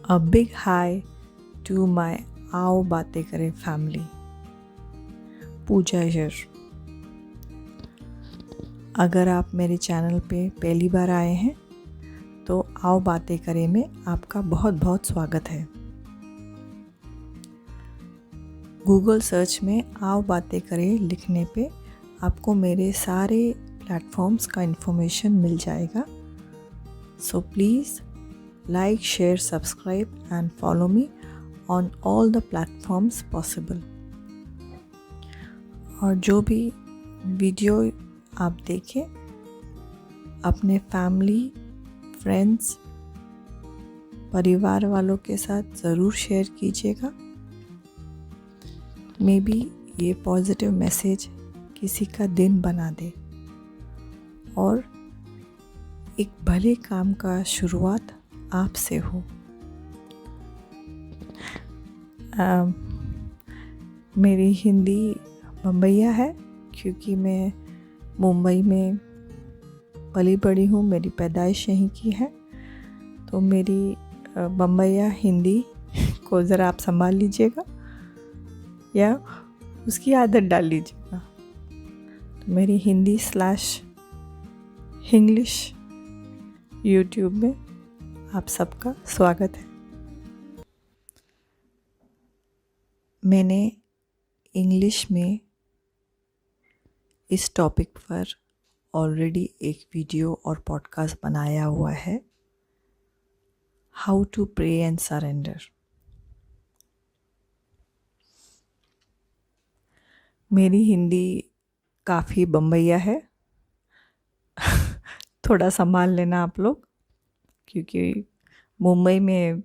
A big hi to my आओ बातें करें फैमिली। Puja here. अगर आप मेरे चैनल पे पहली बार आए हैं तो आओ बातें करें में आपका बहुत बहुत स्वागत है। गूगल सर्च में आओ बातें करें लिखने पे आपको मेरे सारे प्लेटफॉर्म्स का इन्फॉर्मेशन मिल जाएगा। So please like, share, subscribe and follow me on all the platforms possible। और जो भी वीडियो आप देखें अपने फैमिली, फ्रेंड्स, परिवार वालों के साथ ज़रूर शेयर कीजिएगा। मे बी ये पॉजिटिव मैसेज किसी का दिन बना दे और एक भले काम का शुरुआत आपसे हो। मेरी हिंदी बम्बैया है क्योंकि मैं मुंबई में पली बड़ी हूँ, मेरी पैदाइश यहीं की है। तो मेरी बम्बैया हिंदी को ज़रा आप संभाल लीजिएगा या उसकी आदत डाल लीजिएगा। तो मेरी हिंदी / इंग्लिश यूट्यूब में आप सबका स्वागत है। मैंने इंग्लिश में इस टॉपिक पर ऑलरेडी एक वीडियो और पॉडकास्ट बनाया हुआ है, how to pray and surrender. मेरी हिंदी काफ़ी बम्बैया है थोड़ा संभाल लेना आप लोग, क्योंकि मुंबई में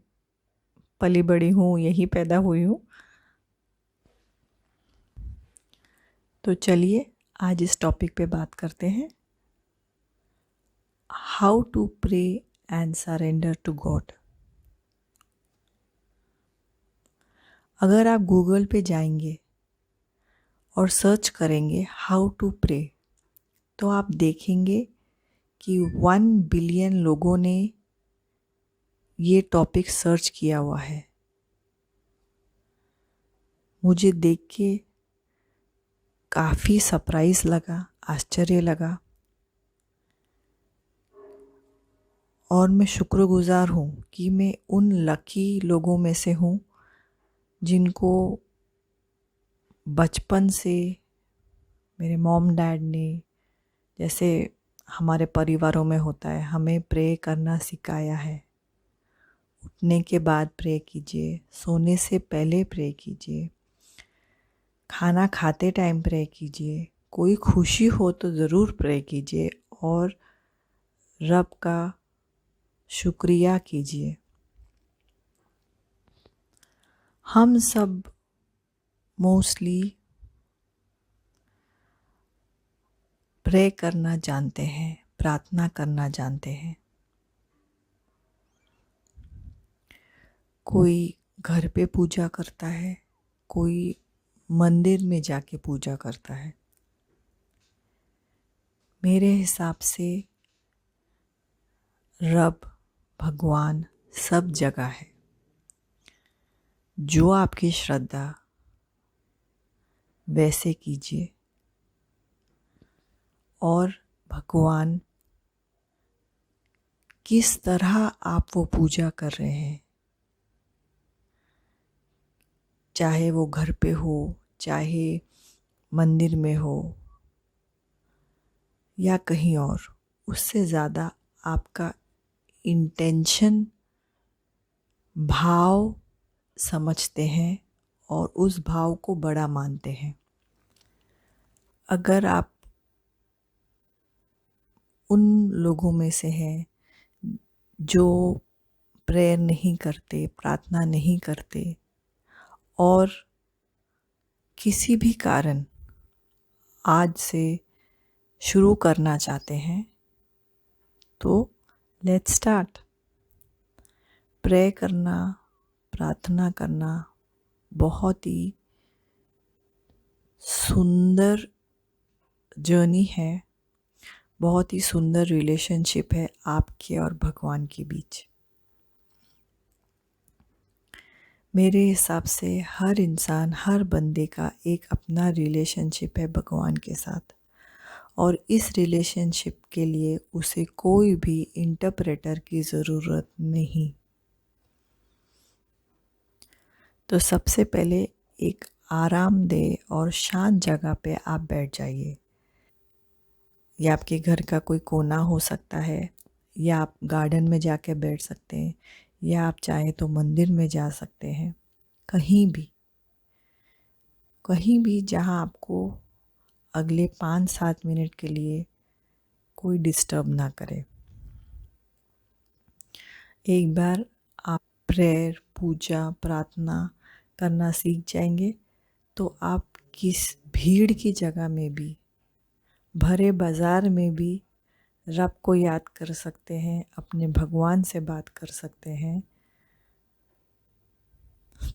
पली बड़ी हूँ, यहीं पैदा हुई हूँ। तो चलिए आज इस टॉपिक पे बात करते हैं, how to pray and surrender to God. अगर आप गूगल पे जाएंगे और सर्च करेंगे हाउ टू प्रे तो आप देखेंगे कि 1 बिलियन लोगों ने ये टॉपिक सर्च किया हुआ है। मुझे देख के काफ़ी सरप्राइज लगा, आश्चर्य लगा और मैं शुक्रगुजार हूँ कि मैं उन लकी लोगों में से हूँ जिनको बचपन से मेरे मॉम डैड ने, जैसे हमारे परिवारों में होता है, हमें प्रे करना सिखाया है। उठने के बाद प्रे कीजिए, सोने से पहले प्रे कीजिए, खाना खाते टाइम प्रे कीजिए, कोई खुशी हो तो ज़रूर प्रे कीजिए और रब का शुक्रिया कीजिए। हम सब मोस्टली प्रे करना जानते हैं, प्रार्थना करना जानते हैं। कोई घर पे पूजा करता है, कोई मंदिर में जाके पूजा करता है। मेरे हिसाब से रब, भगवान सब जगह है। जो आपकी श्रद्धा वैसे कीजिए और भगवान किस तरह आप वो पूजा कर रहे हैं, चाहे वो घर पे हो, चाहे मंदिर में हो या कहीं और, उससे ज़्यादा आपका इंटेंशन, भाव समझते हैं और उस भाव को बड़ा मानते हैं। अगर आप उन लोगों में से हैं जो प्रेयर नहीं करते, प्रार्थना नहीं करते और किसी भी कारण आज से शुरू करना चाहते हैं, तो लेट्स स्टार्ट। प्रे करना, प्रार्थना करना बहुत ही सुंदर जर्नी है, बहुत ही सुंदर रिलेशनशिप है आपके और भगवान के बीच। मेरे हिसाब से हर इंसान, हर बंदे का एक अपना रिलेशनशिप है भगवान के साथ, और इस रिलेशनशिप के लिए उसे कोई भी इंटरप्रेटर की ज़रूरत नहीं। तो सबसे पहले एक आरामदेह और शांत जगह पे आप बैठ जाइए। या आपके घर का कोई कोना हो सकता है, या आप गार्डन में जाके बैठ सकते हैं, या आप चाहें तो मंदिर में जा सकते हैं। कहीं भी जहाँ आपको अगले 5-7 मिनट के लिए कोई डिस्टर्ब ना करे। एक बार आप प्रेयर, पूजा, प्रार्थना करना सीख जाएंगे तो आप किस भीड़ की जगह में भी, भरे बाज़ार में भी रब को याद कर सकते हैं, अपने भगवान से बात कर सकते हैं।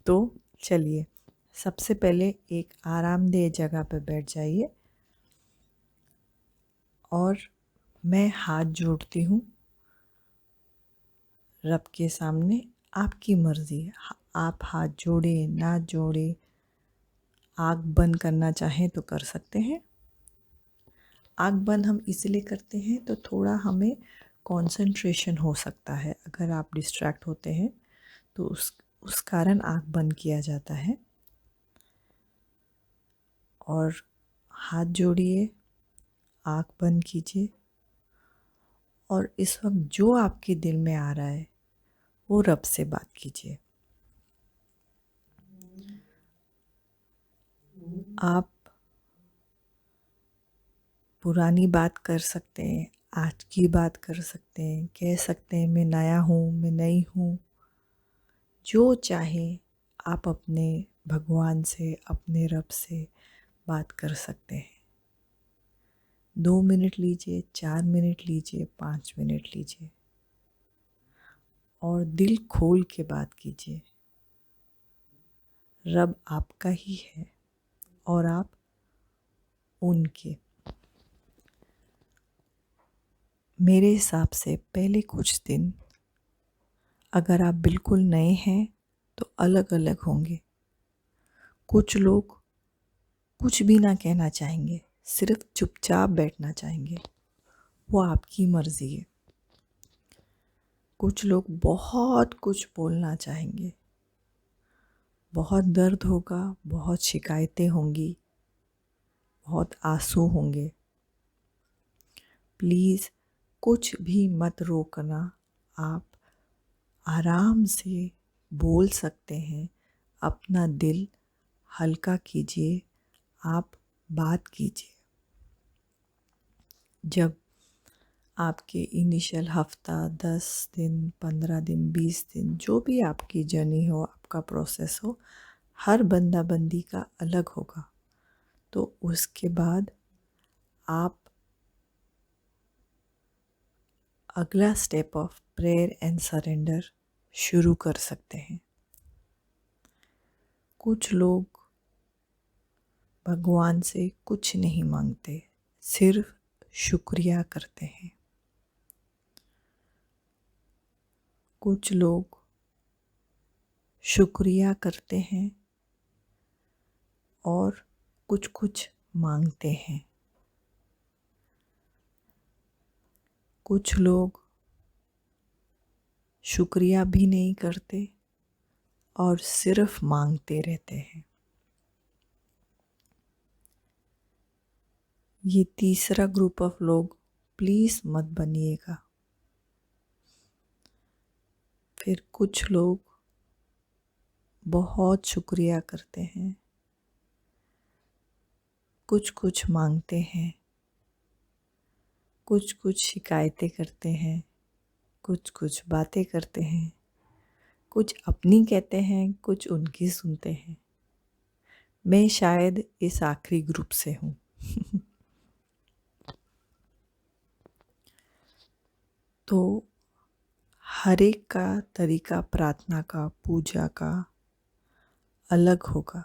तो चलिए, सबसे पहले एक आरामदेह जगह पर बैठ जाइए और मैं हाथ जोड़ती हूँ रब के सामने। आपकी मर्ज़ी, आप हाथ जोड़े ना जोड़े, आँख बंद करना चाहें तो कर सकते हैं। आँख बंद हम इसलिए करते हैं तो थोड़ा हमें कंसंट्रेशन हो सकता है। अगर आप डिस्ट्रैक्ट होते हैं तो उस कारण आँख बंद किया जाता है। और हाथ जोड़िए, आँख बंद कीजिए, और इस वक्त जो आपके दिल में आ रहा है वो रब से बात कीजिए। आप पुरानी बात कर सकते हैं, आज की बात कर सकते हैं, कह सकते हैं मैं नया हूँ, मैं नई हूँ। जो चाहे आप अपने भगवान से, अपने रब से बात कर सकते हैं। 2 मिनट लीजिए, 4 मिनट लीजिए, 5 मिनट लीजिए, और दिल खोल के बात कीजिए। रब आपका ही है और आप उनके। मेरे हिसाब से पहले कुछ दिन अगर आप बिल्कुल नए हैं तो अलग अलग होंगे। कुछ लोग कुछ भी ना कहना चाहेंगे, सिर्फ चुपचाप बैठना चाहेंगे, वो आपकी मर्ज़ी है। कुछ लोग बहुत कुछ बोलना चाहेंगे, बहुत दर्द होगा, बहुत शिकायतें होंगी, बहुत आंसू होंगे। प्लीज़ कुछ भी मत रोकना, आप आराम से बोल सकते हैं। अपना दिल हल्का कीजिए, आप बात कीजिए। जब आपके इनिशियल हफ्ता, 10 दिन, 15 दिन, 20 दिन, जो भी आपकी जर्नी हो, आपका प्रोसेस हो, हर बंदा बंदी का अलग होगा। तो उसके बाद आप अगला step of prayer and surrender शुरू कर सकते हैं। कुछ लोग भगवान से कुछ नहीं मांगते, सिर्फ शुक्रिया करते हैं। कुछ लोग शुक्रिया करते हैं और कुछ कुछ मांगते हैं। कुछ लोग शुक्रिया भी नहीं करते और सिर्फ मांगते रहते हैं। ये तीसरा ग्रुप ऑफ लोग प्लीज़ मत बनिएगा। फिर कुछ लोग बहुत शुक्रिया करते हैं, कुछ कुछ मांगते हैं, कुछ कुछ शिकायतें करते हैं, कुछ कुछ बातें करते हैं, कुछ अपनी कहते हैं, कुछ उनकी सुनते हैं। मैं शायद इस आखिरी ग्रुप से हूँ। तो हर एक का तरीका प्रार्थना का, पूजा का अलग होगा।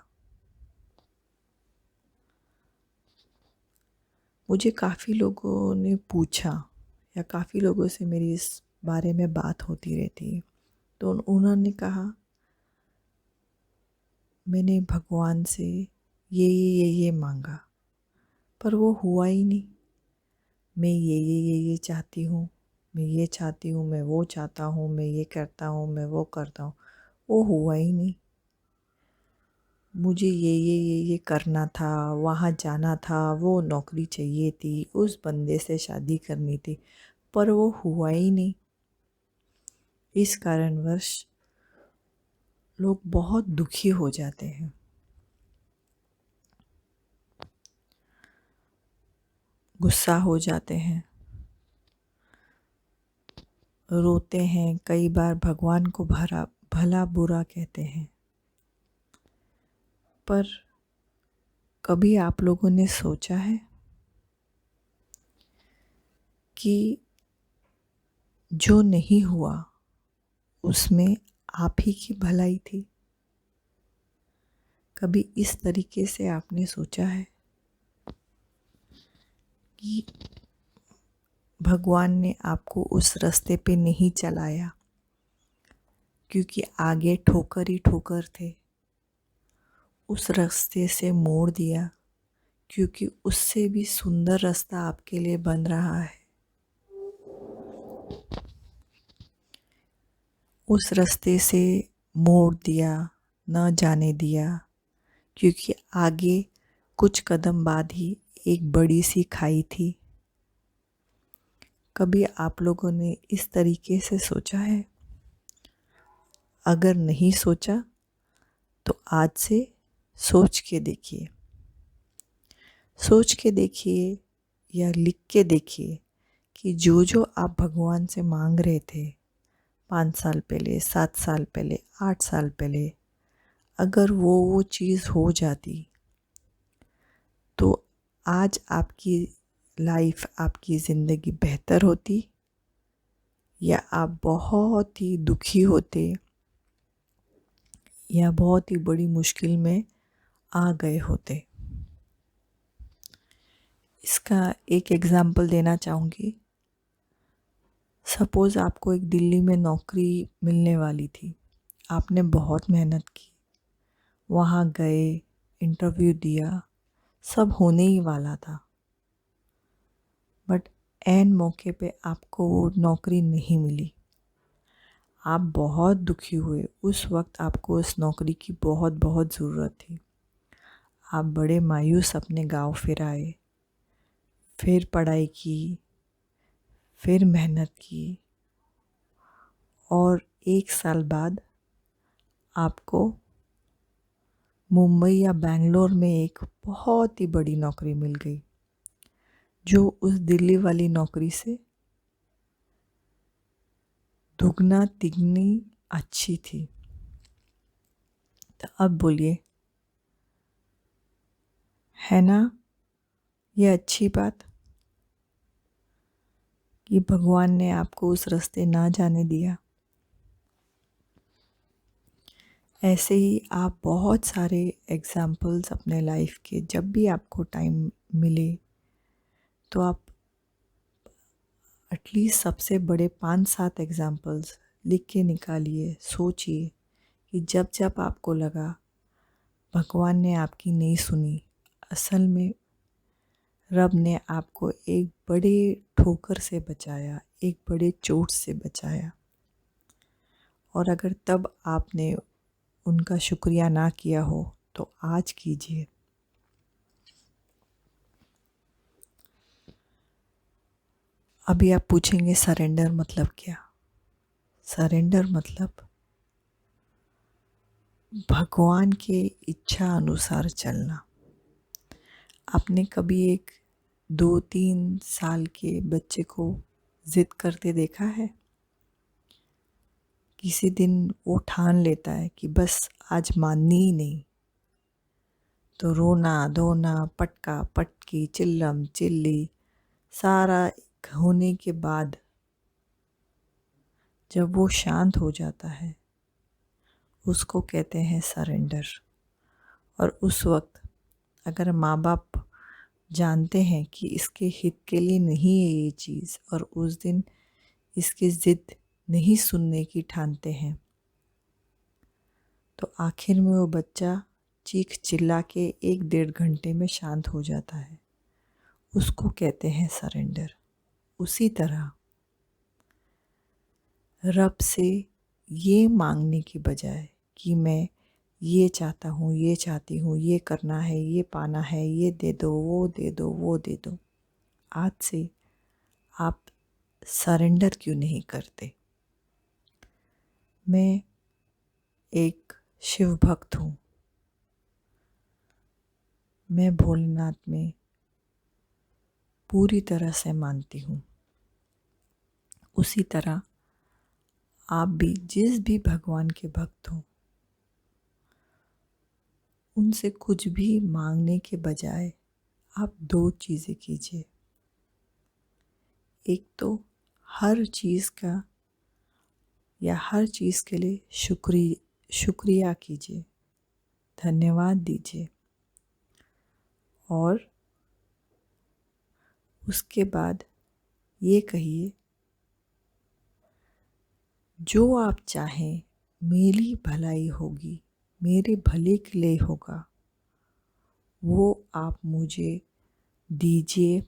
मुझे काफ़ी लोगों ने पूछा, या काफ़ी लोगों से मेरी इस बारे में बात होती रहती है, तो उन्होंने कहा मैंने भगवान से ये मांगा, पर वो हुआ ही नहीं। मैं ये चाहती हूँ, मैं ये चाहती हूँ, मैं वो चाहता हूँ, मैं ये करता हूँ, मैं वो करता हूँ, वो हुआ ही नहीं। मुझे ये करना था, वहाँ जाना था, वो नौकरी चाहिए थी, उस बंदे से शादी करनी थी, पर वो हुआ ही नहीं। इस कारणवश लोग बहुत दुखी हो जाते हैं, गुस्सा हो जाते हैं, रोते हैं, कई बार भगवान को भला बुरा कहते हैं। पर कभी आप लोगों ने सोचा है कि जो नहीं हुआ उसमें आप ही की भलाई थी? कभी इस तरीके से आपने सोचा है कि भगवान ने आपको उस रास्ते पे नहीं चलाया क्योंकि आगे ठोकर ही ठोकर थे, उस रास्ते से मोड़ दिया क्योंकि उससे भी सुंदर रास्ता आपके लिए बन रहा है? उस रास्ते से मोड़ दिया, न जाने दिया, क्योंकि आगे कुछ कदम बाद ही एक बड़ी सी खाई थी। कभी आप लोगों ने इस तरीके से सोचा है? अगर नहीं सोचा तो आज से सोच के देखिए, सोच के देखिए या लिख के देखिए कि जो आप भगवान से मांग रहे थे 5 साल पहले, 7 साल पहले, 8 साल पहले, अगर वो चीज़ हो जाती तो आज आपकी लाइफ, आपकी ज़िंदगी बेहतर होती या आप बहुत ही दुखी होते या बहुत ही बड़ी मुश्किल में आ गए होते? इसका एक एग्ज़ाम्पल देना चाहूँगी। सपोज़ आपको एक दिल्ली में नौकरी मिलने वाली थी, आपने बहुत मेहनत की, वहाँ गए, इंटरव्यू दिया, सब होने ही वाला था, बट ऐन मौके पे आपको वो नौकरी नहीं मिली। आप बहुत दुखी हुए, उस वक्त आपको उस नौकरी की बहुत बहुत ज़रूरत थी। आप बड़े मायूस अपने गांव फिर आए, फिर पढ़ाई की, फिर मेहनत की, और 1 साल बाद आपको मुंबई या बेंगलोर में एक बहुत ही बड़ी नौकरी मिल गई जो उस दिल्ली वाली नौकरी से दुगना तिगनी अच्छी थी। तो अब बोलिए, है ना ये अच्छी बात कि भगवान ने आपको उस रास्ते ना जाने दिया? ऐसे ही आप बहुत सारे एग्जाम्पल्स अपने लाइफ के, जब भी आपको टाइम मिले तो आप एटलीस्ट सबसे बड़े 5-7 एग्जाम्पल्स लिख के निकालिए। सोचिए कि जब जब आपको लगा भगवान ने आपकी नहीं सुनी, असल में रब ने आपको एक बड़े ठोकर से बचाया, एक बड़े चोट से बचाया, और अगर तब आपने उनका शुक्रिया ना किया हो तो आज कीजिए। अभी आप पूछेंगे सरेंडर मतलब क्या? सरेंडर मतलब भगवान के इच्छा अनुसार चलना। आपने कभी एक 2-3 साल के बच्चे को जिद करते देखा है? किसी दिन वो ठान लेता है कि बस आज माननी ही नहीं, तो रोना धोना, पटका पटकी, चिल्लम चिल्ली सारा होने के बाद जब वो शांत हो जाता है उसको कहते हैं सरेंडर। और उस वक्त अगर माँ बाप जानते हैं कि इसके हित के लिए नहीं है ये चीज़, और उस दिन इसकी ज़िद नहीं सुनने की ठानते हैं, तो आखिर में वो बच्चा चीख चिल्ला के 1-1.5 घंटे में शांत हो जाता है, उसको कहते हैं सरेंडर। उसी तरह रब से ये मांगने की बजाय कि मैं ये चाहता हूँ, ये चाहती हूँ, ये करना है, ये पाना है, ये दे दो, वो दे दो, वो दे दो, आज से आप सरेंडर क्यों नहीं करते? मैं एक शिव भक्त हूँ। मैं भोलेनाथ में पूरी तरह से मानती हूँ। उसी तरह आप भी जिस भी भगवान के भक्त हो, उनसे कुछ भी मांगने के बजाय आप 2 चीज़ें कीजिए। एक तो हर चीज़ का या हर चीज़ के लिए शुक्रिया कीजिए, धन्यवाद दीजिए, और उसके बाद ये कहिए, जो आप चाहें मेरी भलाई होगी, मेरे भले के लिए होगा, वो आप मुझे दीजिए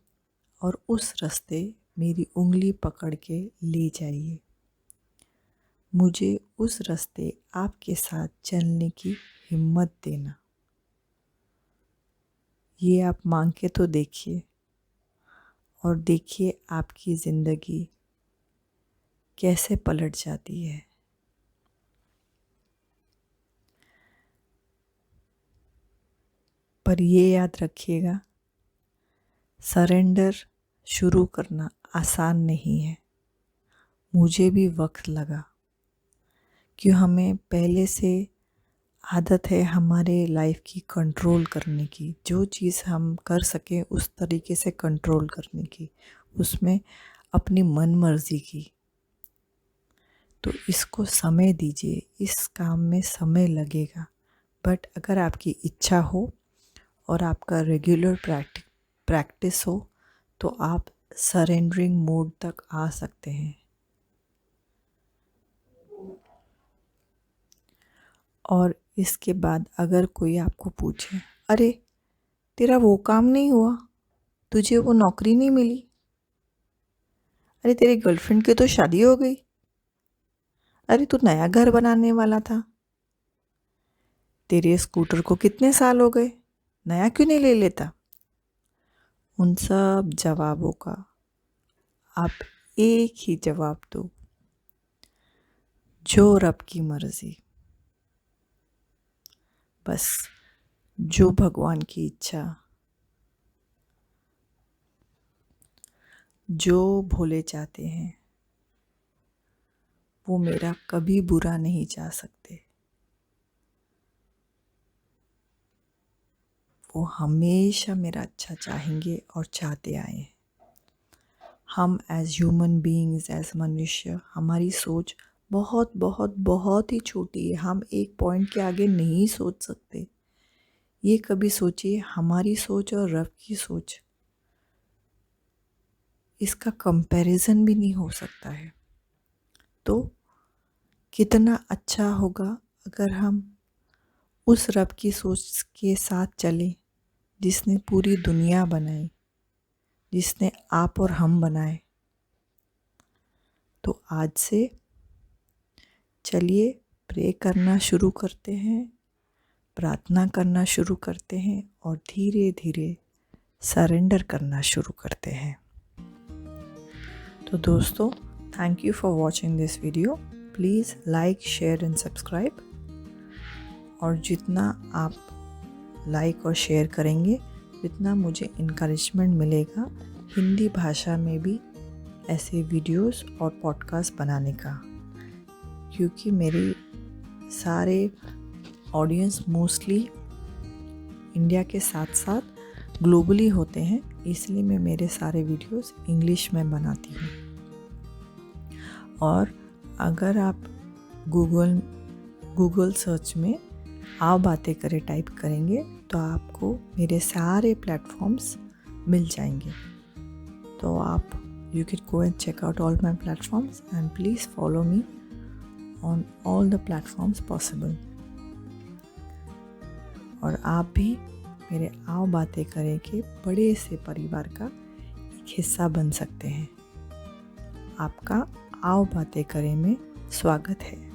और उस रास्ते मेरी उंगली पकड़ के ले जाइए। मुझे उस रास्ते आपके साथ चलने की हिम्मत देना। ये आप मांग के तो देखिए और देखिए आपकी ज़िंदगी कैसे पलट जाती है। पर ये याद रखिएगा, सरेंडर शुरू करना आसान नहीं है। मुझे भी वक्त लगा, क्यों हमें पहले से आदत है हमारे लाइफ की कंट्रोल करने की, जो चीज़ हम कर सकें उस तरीके से कंट्रोल करने की, उसमें अपनी मन मर्जी की। तो इसको समय दीजिए, इस काम में समय लगेगा, बट अगर आपकी इच्छा हो और आपका रेगुलर प्रैक्टिस हो तो आप सरेंडरिंग मोड तक आ सकते हैं। और इसके बाद अगर कोई आपको पूछे, अरे तेरा वो काम नहीं हुआ, तुझे वो नौकरी नहीं मिली, अरे तेरी गर्लफ्रेंड की तो शादी हो गई, अरे तू नया घर बनाने वाला था, तेरे स्कूटर को कितने साल हो गए, नया क्यों नहीं ले लेता? उन सब जवाबों का आप एक ही जवाब दो, जो रब की मर्जी। बस जो भगवान की इच्छा, जो भोले चाहते हैं, वो मेरा कभी बुरा नहीं चाह सकते। वो हमेशा मेरा अच्छा चाहेंगे और चाहते आए हैं। हम एज ह्यूमन बीइंग्स, एज मनुष्य, हमारी सोच बहुत बहुत बहुत ही छोटी है। हम एक पॉइंट के आगे नहीं सोच सकते। ये कभी सोचिए, हमारी सोच और रब की सोच, इसका कंपैरिजन भी नहीं हो सकता है। तो कितना अच्छा होगा अगर हम उस रब की सोच के साथ चलें जिसने पूरी दुनिया बनाई, जिसने आप और हम बनाए। तो आज से चलिए प्रे करना शुरू करते हैं, प्रार्थना करना शुरू करते हैं और धीरे धीरे सरेंडर करना शुरू करते हैं। तो दोस्तों, thank you for watching this video. Please like, share and subscribe. और जितना आप लाइक और शेयर करेंगे, जितना मुझे इनकरेजमेंट मिलेगा हिंदी भाषा में भी ऐसे वीडियोस और पॉडकास्ट बनाने का, क्योंकि मेरे सारे ऑडियंस मोस्टली इंडिया के साथ साथ ग्लोबली होते हैं, इसलिए मैं मेरे सारे वीडियोस इंग्लिश में बनाती हूँ। और अगर आप गूगल सर्च में आओ बातें करें टाइप करेंगे तो आपको मेरे सारे प्लेटफॉर्म्स मिल जाएंगे। तो आप you can go and check out all my platforms and please follow me on all the platforms possible. और आप भी मेरे आओ बातें करें के बड़े से परिवार का एक हिस्सा बन सकते हैं। आपका आओ बातें करें में स्वागत है।